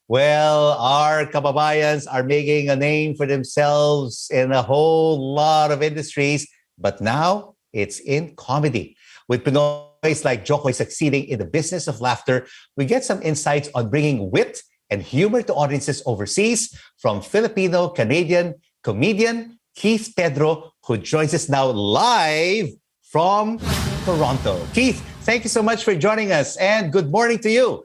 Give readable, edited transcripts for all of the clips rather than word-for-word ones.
Well, our kababayans are making a name for themselves in a whole lot of industries, but now it's in comedy. With Pinoys like Jo Koy succeeding in the business of laughter, we get some insights on bringing wit and humor to audiences overseas from Filipino Canadian comedian Keith Pedro, who joins us now live from Toronto. Keith, thank you so much for joining us, and good morning to you.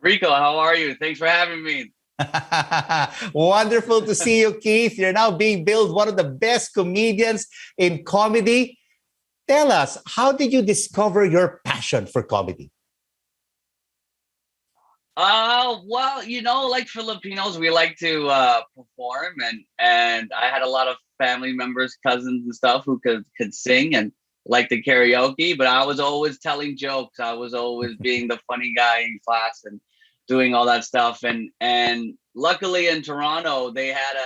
Rico, how are you? Thanks for having me. Wonderful to see you, Keith. You're now being billed one of the best comedians in comedy. Tell us, how did you discover your passion for comedy? Well, like Filipinos, we like to perform, and I had a lot of family members, cousins, and stuff who could sing and like the karaoke. But I was always telling jokes. I was always being the funny guy in class and doing all that stuff. And luckily in Toronto, they had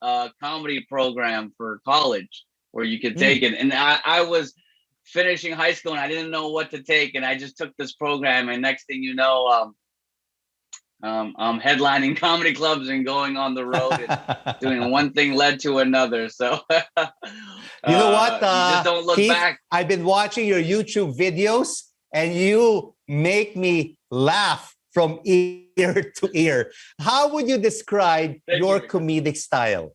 a comedy program for college where you could take it. And I was finishing high school and I didn't know what to take, and I just took this program. And next thing you know, I'm headlining comedy clubs and going on the road and doing one thing led to another. So you know what? You just don't look Keith, back. I've been watching your YouTube videos and you make me laugh from ear to ear. How would you describe your comedic style?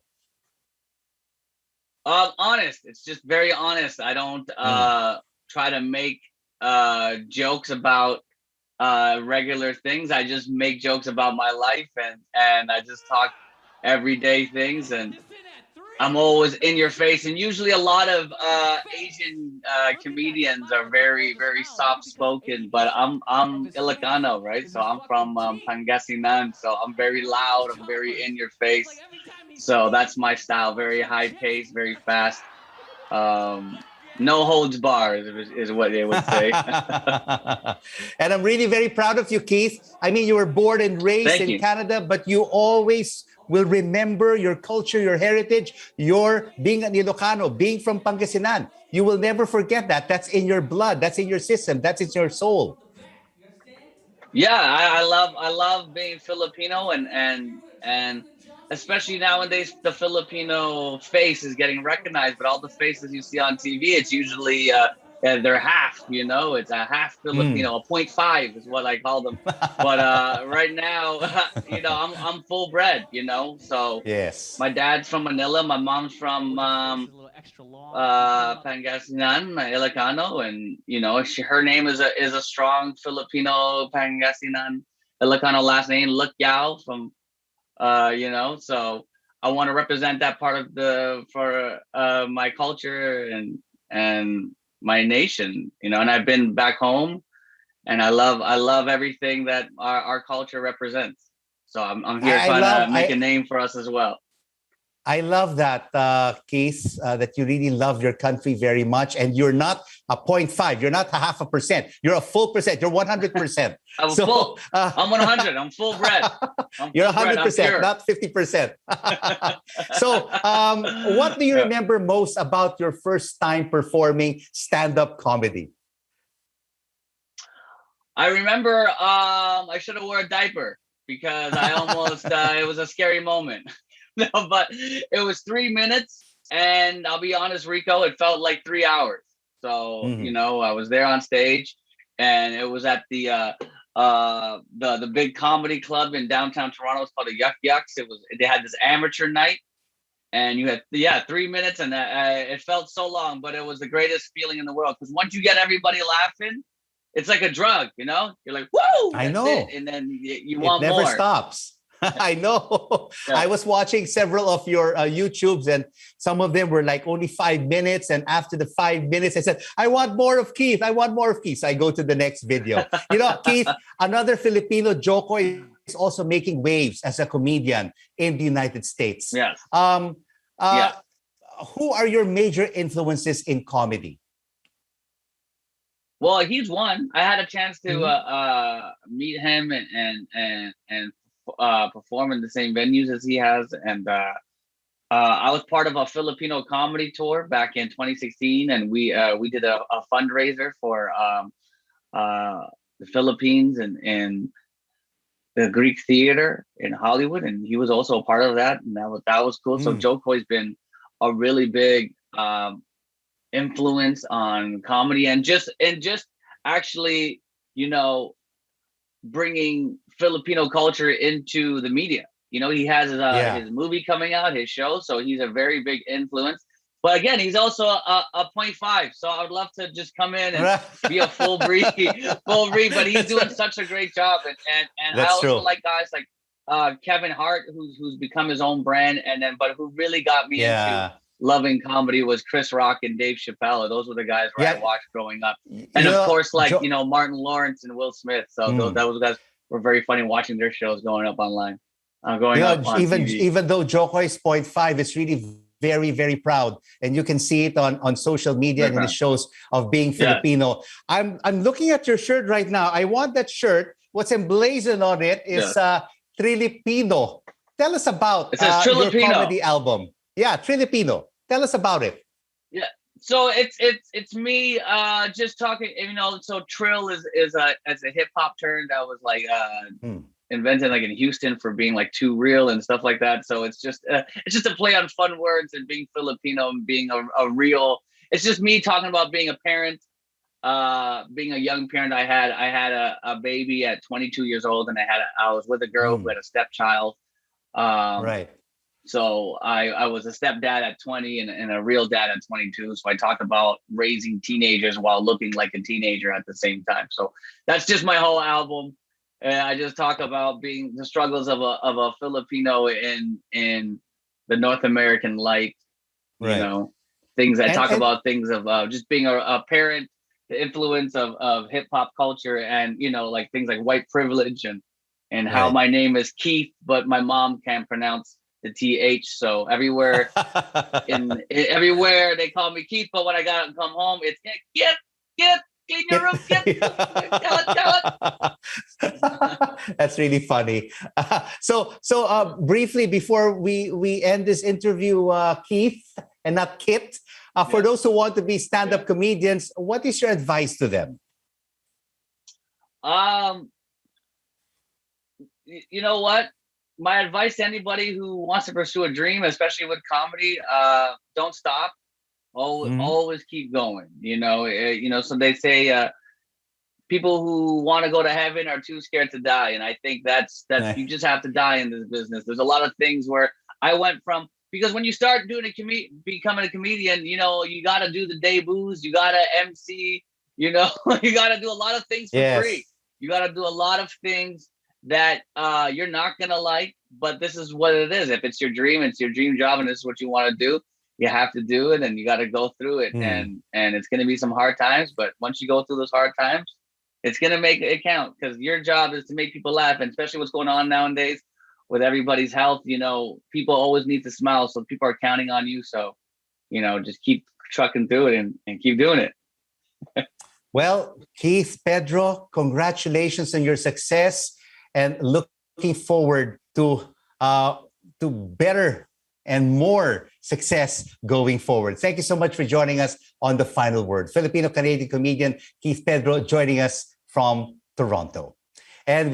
Honest. It's just very honest. I don't try to make jokes about regular things. I just make jokes about my life, and I just talk everyday things, and I'm always in your face. And usually a lot of Asian comedians are very, very soft spoken, but I'm Ilocano, right? So I'm from Pangasinan, so I'm very loud, I'm very in your face. So that's my style, very high pace, very fast. No holds bars is what they would say. And I'm really very proud of you, Keith. I mean, you were born and raised in Canada, but you always will remember your culture, your heritage, your being an Ilocano, being from Pangasinan. You will never forget that. That's in your blood. That's in your system. That's in your soul. Yeah, I love being Filipino, and especially nowadays the Filipino face is getting recognized, but all the faces you see on TV, it's usually they're half, it's a half Filipino, a 0.5 is what I call them. But right now, I'm full bred, so yes. My dad's from Manila, my mom's from Pangasinan, Ilocano, and her name is a strong Filipino Pangasinan Ilocano last name, Lukyao from so I want to represent that part of for my culture and my nation, and I've been back home, and I love everything that our culture represents. So I'm here trying to make a name for us as well. I love that, Keith, that you really love your country very much. And you're not a 0.5. You're not a half a percent. You're a full percent. You're 100%. I'm 100. I'm full bred. You're 100%, not 50%. So what do you remember most about your first time performing stand-up comedy? I remember I should have wore a diaper because I almost, it was a scary moment. No, but it was 3 minutes, and I'll be honest, Rico, it felt like 3 hours. So I was there on stage, and it was at the big comedy club in downtown Toronto. It's called the Yuck Yucks. They had this amateur night, and you had 3 minutes, and it felt so long, but it was the greatest feeling in the world because once you get everybody laughing, it's like a drug. You're like, whoa! I know, and then you want more. It never more. stops. I know. Yeah. I was watching several of your YouTubes, and some of them were like only 5 minutes. And after the 5 minutes, I said, I want more of Keith. I want more of Keith. So I go to the next video. Keith, another Filipino, Jo Koy, is also making waves as a comedian in the United States. Yes. Who are your major influences in comedy? Well, he's one. I had a chance to meet him and perform in the same venues as he has, and I was part of a Filipino comedy tour back in 2016, and we did a fundraiser for the Philippines, and the Greek theater in Hollywood, and he was also a part of that, and that was cool. So Mm. Jo Koy's been a really big influence on comedy, and just actually, you know, bringing Filipino culture into the media. You know, he has Yeah. his movie coming out, his show, so he's a very big influence. But again, he's also a point five, so I would love to just come in and be a full breed, full breed. But he's doing such a great job, and I That's also true. like guys like Kevin Hart, who's become his own brand, and then but who really got me into Yeah. loving comedy was Chris Rock and Dave Chappelle. Those were the guys where I Yeah. watched growing up, and You of know, course, like Joe. Martin Lawrence and Will Smith. So Mm. those guys were very funny watching their shows growing up online, You growing up know, on even TV. even though Jo Koy's point five is really very, very proud, and you can see it on social media Very and in the proud. shows of being Yeah, Filipino. I'm looking at your shirt right now. I want that shirt. What's emblazoned on it yeah. is Trilipino. Tell us about It says your Filipino. comedy album. Yeah, Trilipino. Tell us about it. Yeah. So it's me just talking, so trill is a hip hop term that was like Hmm. invented like in Houston for being like too real and stuff like that. So it's just a play on fun words and being Filipino and being a real. It's just me talking about being a parent, being a young parent. I had a baby at 22 years old, and I was with a girl who Hmm. had a stepchild. Um, Right. so I was a stepdad at 20 and a real dad at 22. So I talked about raising teenagers while looking like a teenager at the same time. So that's just my whole album. And I just talk about being the struggles of a Filipino in the North American light, you Right. know, things I talk And about things of just being a parent, the influence of hip hop culture, and like things like white privilege and how right. my name is Keith, but my mom can't pronounce the TH. So everywhere they call me Keith, but when I got to come home, it's get clean your room, get tell it. That's really funny. So briefly before we end this interview, Keith and not Kit, for Yeah, those who want to be stand-up yeah. comedians, what is your advice to them? Um, you know what? My advice to anybody who wants to pursue a dream, especially with comedy, don't stop. Always, Mhm. always keep going. So they say people who want to go to heaven are too scared to die, and I think that's Right. you just have to die in this business. There's a lot of things where I went from, because when you start doing becoming a comedian, you got to do the debuts, you got to MC, you got to do a lot of things for free. Yes. You got to do a lot of things that you're not gonna like, but this is what it is. If it's your dream, it's your dream job, and this is what you want to do, you have to do it, and you got to go through it. Hmm. And it's gonna be some hard times, but once you go through those hard times, it's gonna make it count, because your job is to make people laugh, and especially what's going on nowadays with everybody's health. People always need to smile, so people are counting on you. So just keep trucking through it and keep doing it. Well, Keith, Pedro, congratulations on your success, and looking forward to better and more success going forward. Thank you so much for joining us on The Final Word. Filipino-Canadian comedian Keith Pedro joining us from Toronto. And we